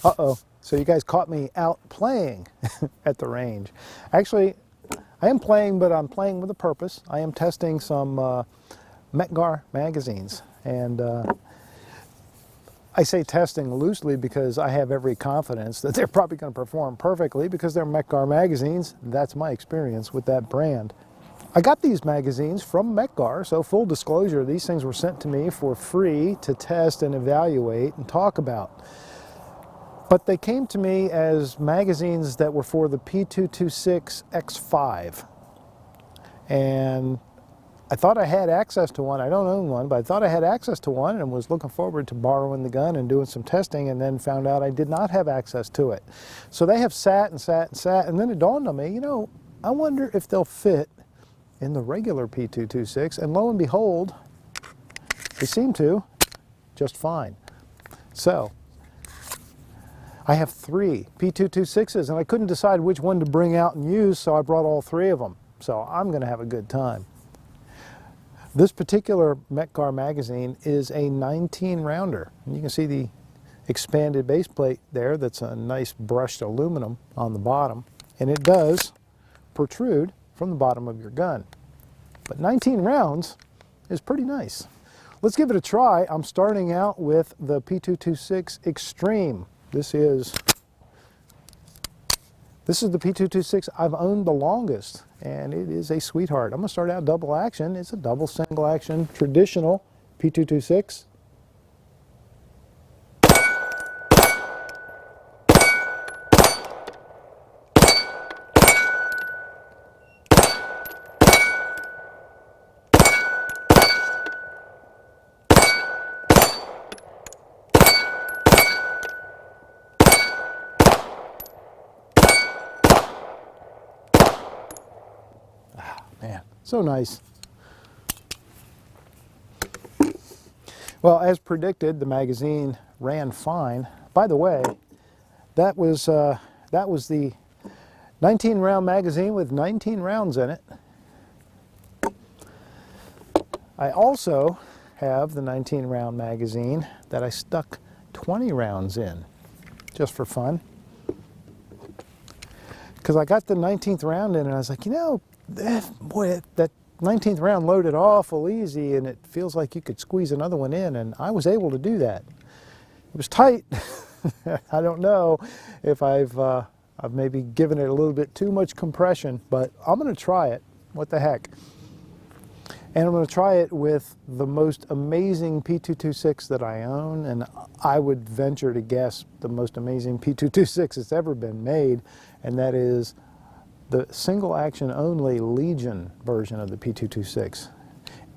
Uh-oh. So you guys caught me out playing at the range. Actually, I am playing, but I'm playing with a purpose. I am testing some Mec-Gar magazines. And I say testing loosely because I have every confidence that they're probably going to perform perfectly because they're Mec-Gar magazines. That's my experience with that brand. I got these magazines from Mec-Gar, so full disclosure, these things were sent to me for free to test and evaluate and talk about. But they came to me as magazines that were for the P226 X5. And I thought I had access to one. I don't own one, but I thought I had access to one and was looking forward to borrowing the gun and doing some testing, and then found out I did not have access to it. So they have sat and sat and sat, and then it dawned on me, you know, I wonder if they'll fit in the regular P226, and lo and behold, they seem to just fine. So I have 3 P226s, and I couldn't decide which one to bring out and use, so I brought all 3 of them. So I'm going to have a good time. This particular Mec-Gar magazine is a 19 rounder. You can see the expanded base plate there. That's a nice brushed aluminum on the bottom, and it does protrude from the bottom of your gun. But 19 rounds is pretty nice. Let's give it a try. I'm starting out with the P226 Xtreme. This is the P226 I've owned the longest, and it is a sweetheart. I'm going to start out double action. It's a double single action traditional P226. Man, so nice. Well, as predicted, the magazine ran fine. By the way, that was the 19 round magazine with 19 rounds in it. I also have the 19 round magazine that I stuck 20 rounds in, just for fun. Because I got the 19th round in and I was like, you know, boy, that 19th round loaded awful easy, and it feels like you could squeeze another one in, and I was able to do that. It was tight. I don't know if I've maybe given it a little bit too much compression, but I'm going to try it. What the heck? And I'm going to try it with the most amazing P226 that I own, and I would venture to guess the most amazing P226 that's ever been made, and that is the single action only Legion version of the P226.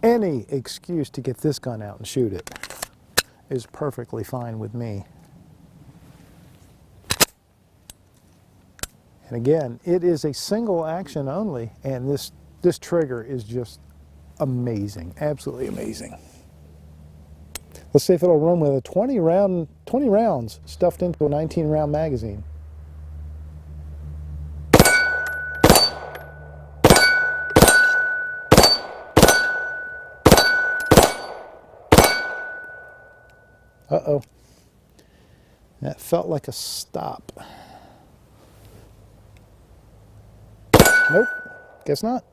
Any excuse to get this gun out and shoot it is perfectly fine with me. And again, it is a single action only, and this trigger is just amazing, absolutely amazing. Let's see if it'll run with a 20 rounds stuffed into a 19 round magazine. Uh-oh. That felt like a stop. Nope, guess not.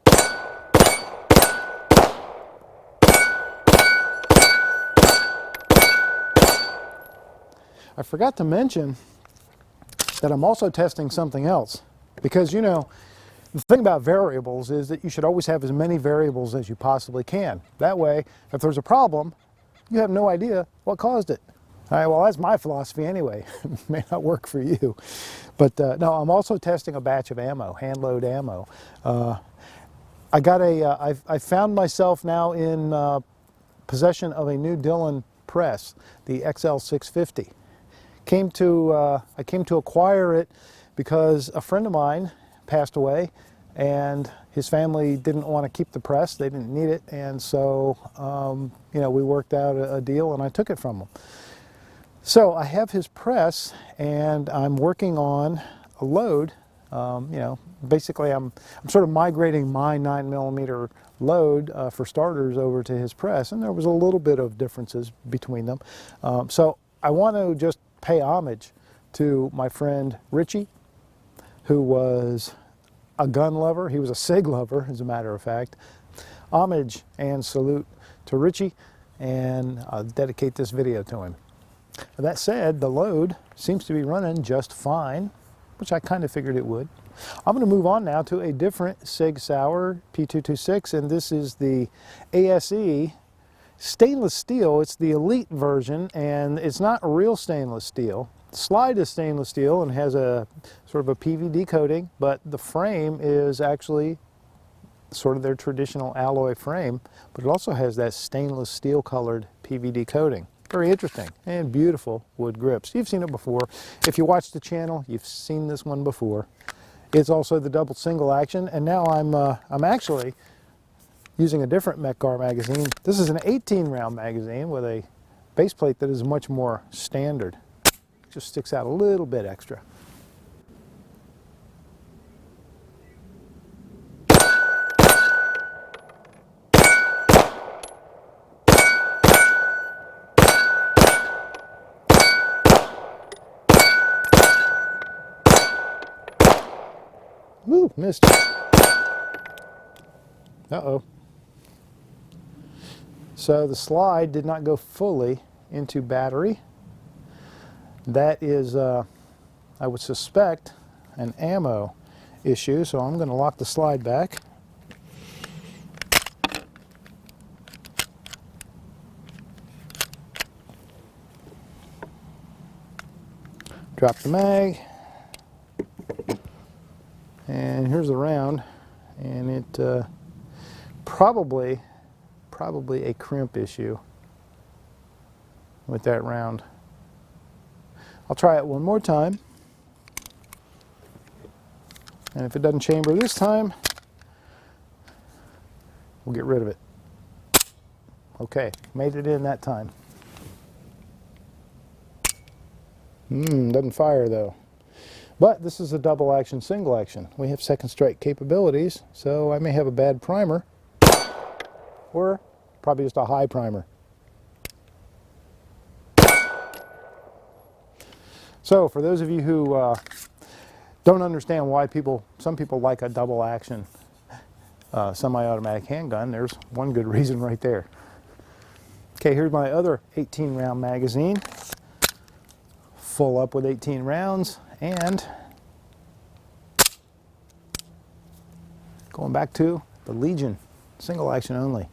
I forgot to mention that I'm also testing something else, because, you know, the thing about variables is that you should always have as many variables as you possibly can. That way, if there's a problem, you have no idea what caused it. All right, well, that's my philosophy anyway. It may not work for you. But no, I'm also testing a batch of ammo, hand load ammo. I found myself now in possession of a new Dillon press, the XL650. I came to acquire it because a friend of mine passed away, and his family didn't want to keep the press. They didn't need it, and so you know, we worked out a deal, and I took it from him. So I have his press, and I'm working on a load. You know, basically I'm sort of migrating my 9mm load for starters over to his press, and there was a little bit of differences between them. So I want to just pay homage to my friend Richie, who was a gun lover. He was a SIG lover, as a matter of fact. Homage and salute to Richie, and I'll dedicate this video to him. That said, the load seems to be running just fine, which I kind of figured it would. I'm going to move on now to a different SIG Sauer P226, and this is the ASE stainless steel. It's the elite version, and it's not real stainless steel. The slide is stainless steel and has a sort of a PVD coating, but the frame is actually sort of their traditional alloy frame, but it also has that stainless steel colored PVD coating. Very interesting and beautiful wood grips. You've seen it before. If you watch the channel, you've seen this one before. It's also the double single action, and now I'm actually using a different Mec-Gar magazine. This is an 18 round magazine with a base plate that is much more standard. Just sticks out a little bit extra. Woo, missed. Uh-oh. So the slide did not go fully into battery. That is, I would suspect, an ammo issue, so I'm going to lock the slide back. Drop the mag. And here's the round, and it probably a crimp issue with that round. I'll try it one more time, and if it doesn't chamber this time, we'll get rid of it. Okay, made it in that time. Doesn't fire though. But this is a double action, single action. We have second strike capabilities, so I may have a bad primer, or probably just a high primer. So for those of you who don't understand why some people like a double action semi-automatic handgun, there's one good reason right there. Okay, here's my other 18 round magazine, full up with 18 rounds. And going back to the Legion, single action only.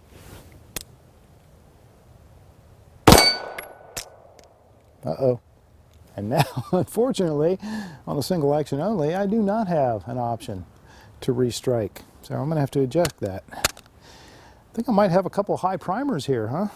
Uh-oh. And now, unfortunately, on the single action only, I do not have an option to restrike. So I'm going to have to adjust that. I think I might have a couple high primers here, huh?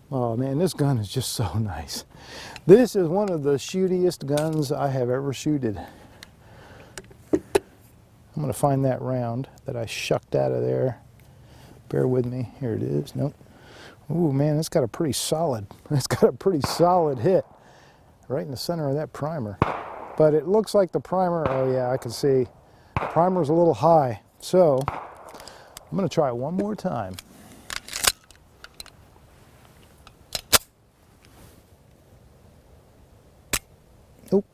Oh man, this gun is just so nice. This is one of the shootiest guns I have ever shooted. I'm going to find that round that I shucked out of there. Bear with me. Here it is. Nope. Ooh man, it's got a pretty solid hit right in the center of that primer. But it looks like the primer, oh yeah, I can see the primer's a little high. So I'm going to try it one more time. Nope.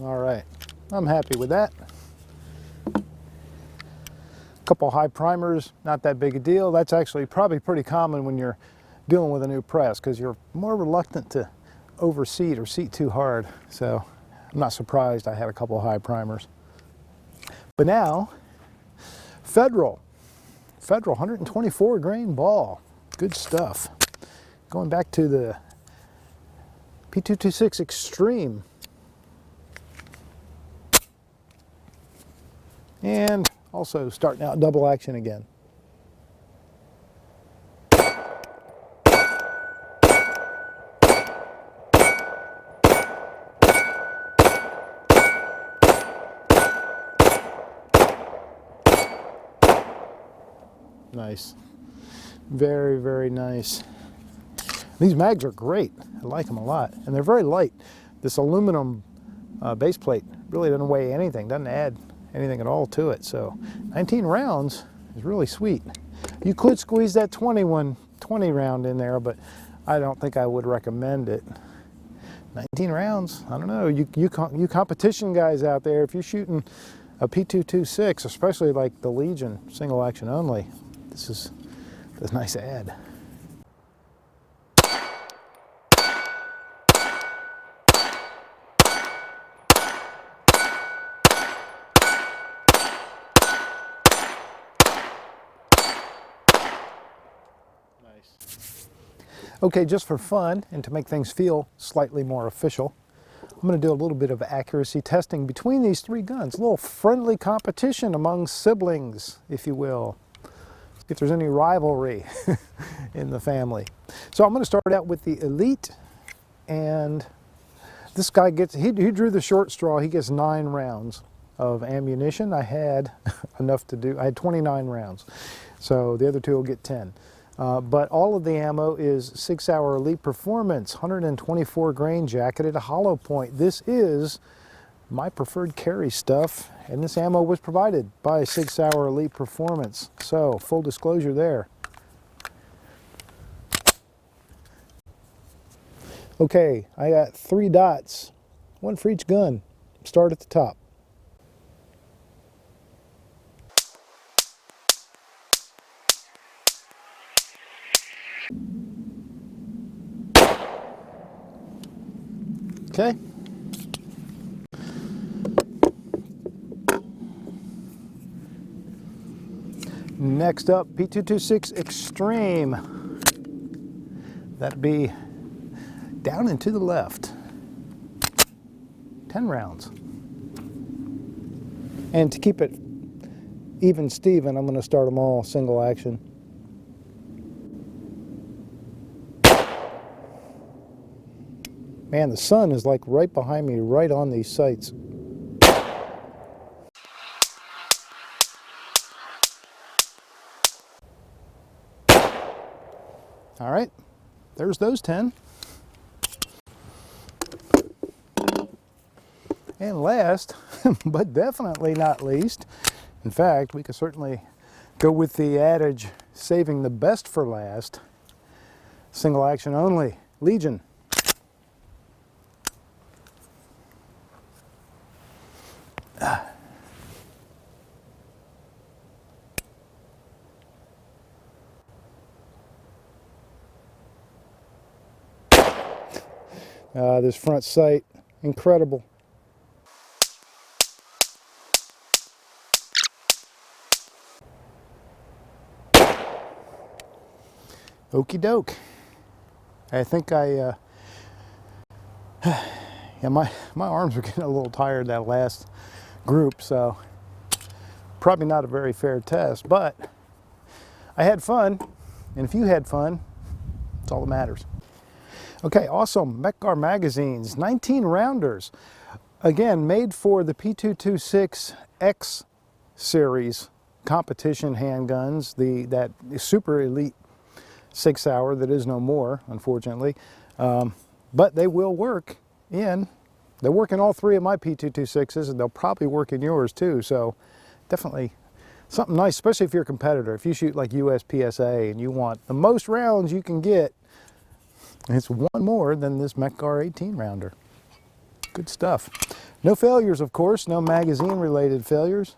All right, I'm happy with that. Couple high primers, not that big a deal. That's actually probably pretty common when you're dealing with a new press because you're more reluctant to overseat or seat too hard. So I'm not surprised I had a couple high primers. But now, Federal 124 grain ball. Good stuff. Going back to the P226 Xtreme. And also starting out double action again. Nice. Very, very nice. These mags are great. I like them a lot. And they're very light. This aluminum base plate really doesn't weigh anything, doesn't add anything at all to it. So 19 rounds is really sweet. You could squeeze that 20 round in there, but I don't think I would recommend it. 19 rounds, I don't know. You competition guys out there, if you're shooting a P226, especially like the Legion single action only, this is a nice ad. Okay, just for fun and to make things feel slightly more official, I'm going to do a little bit of accuracy testing between these three guns. A little friendly competition among siblings, if you will. If there's any rivalry in the family. So I'm going to start out with the Elite, and this guy gets, he drew the short straw. He gets 9 rounds of ammunition. I had enough to do, I had 29 rounds. So the other two will get 10. But all of the ammo is 6 Hour Elite Performance, 124 grain jacketed hollow point. This is my preferred carry stuff, and this ammo was provided by 6 Hour Elite Performance. So, full disclosure there. Okay, I got 3 dots, 1 for each gun. Start at the top. Okay. Next up, P226 Xtreme. That'd be down and to the left. 10 rounds. And to keep it even Steven, I'm going to start them all single action. Man, the sun is like right behind me, right on these sights. All right, there's those 10. And last, but definitely not least, in fact, we could certainly go with the adage, saving the best for last, single action only, Legion. This front sight, incredible. Okie doke. I think yeah, my arms are getting a little tired that last group, so probably not a very fair test, but I had fun, and if you had fun, that's all that matters. Okay, awesome. Mec-Gar magazines, 19 rounders. Again, made for the P226 X series competition handguns, that super elite 6 hour that is no more, unfortunately. But they will work they'll work in all 3 of my P226s, and they'll probably work in yours too. So definitely something nice, especially if you're a competitor. If you shoot like USPSA and you want the most rounds you can get, it's one more than this Mec-Gar 18 rounder. Good stuff. No failures, of course, no magazine related failures.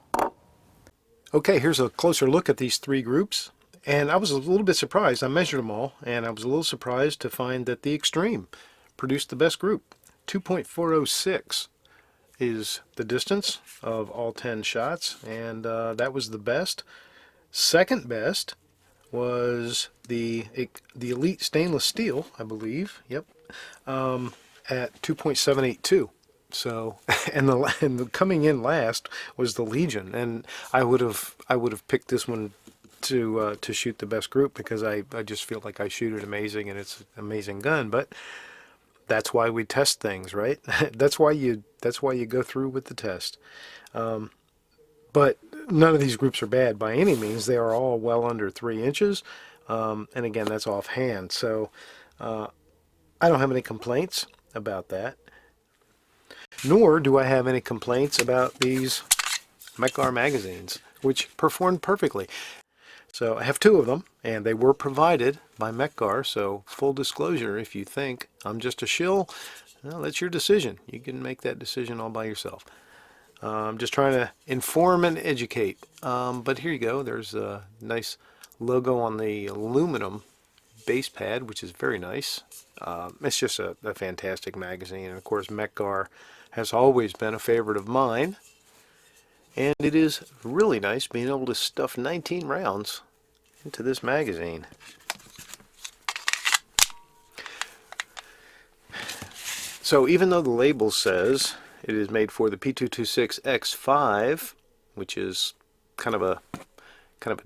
Okay, here's a closer look at these 3 groups. And I was a little bit surprised. I measured them all, and I was a little surprised to find that the Xtreme produced the best group. 2.406 is the distance of all 10 shots, and that was the best. Second best was the Elite stainless steel, I believe. Yep, at 2.782. So, and the coming in last was the Legion, and I would have picked this one to shoot the best group, because I just feel like I shoot it amazing and it's an amazing gun. But that's why we test things, right? That's why you go through with the test. But none of these groups are bad by any means. They are all well under 3 inches, and again, that's offhand. So I don't have any complaints about that. Nor do I have any complaints about these Mec-Gar magazines, which performed perfectly. So I have 2 of them, and they were provided by Mec-Gar, so full disclosure, if you think I'm just a shill, well, that's your decision. You can make that decision all by yourself. I'm just trying to inform and educate. But here you go. There's a nice logo on the aluminum base pad, which is very nice. It's just a fantastic magazine, and of course Mec-Gar has always been a favorite of mine. And it is really nice being able to stuff 19 rounds into this magazine. So even though the label says it is made for the P226 X5, which is kind of a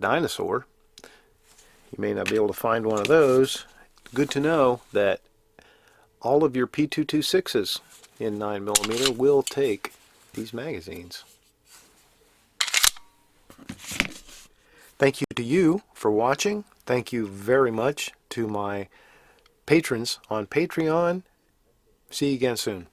dinosaur, you may not be able to find one of those. Good to know that all of your P226s in 9mm will take these magazines. Thank you to you for watching. Thank you very much to my patrons on Patreon. See you again soon.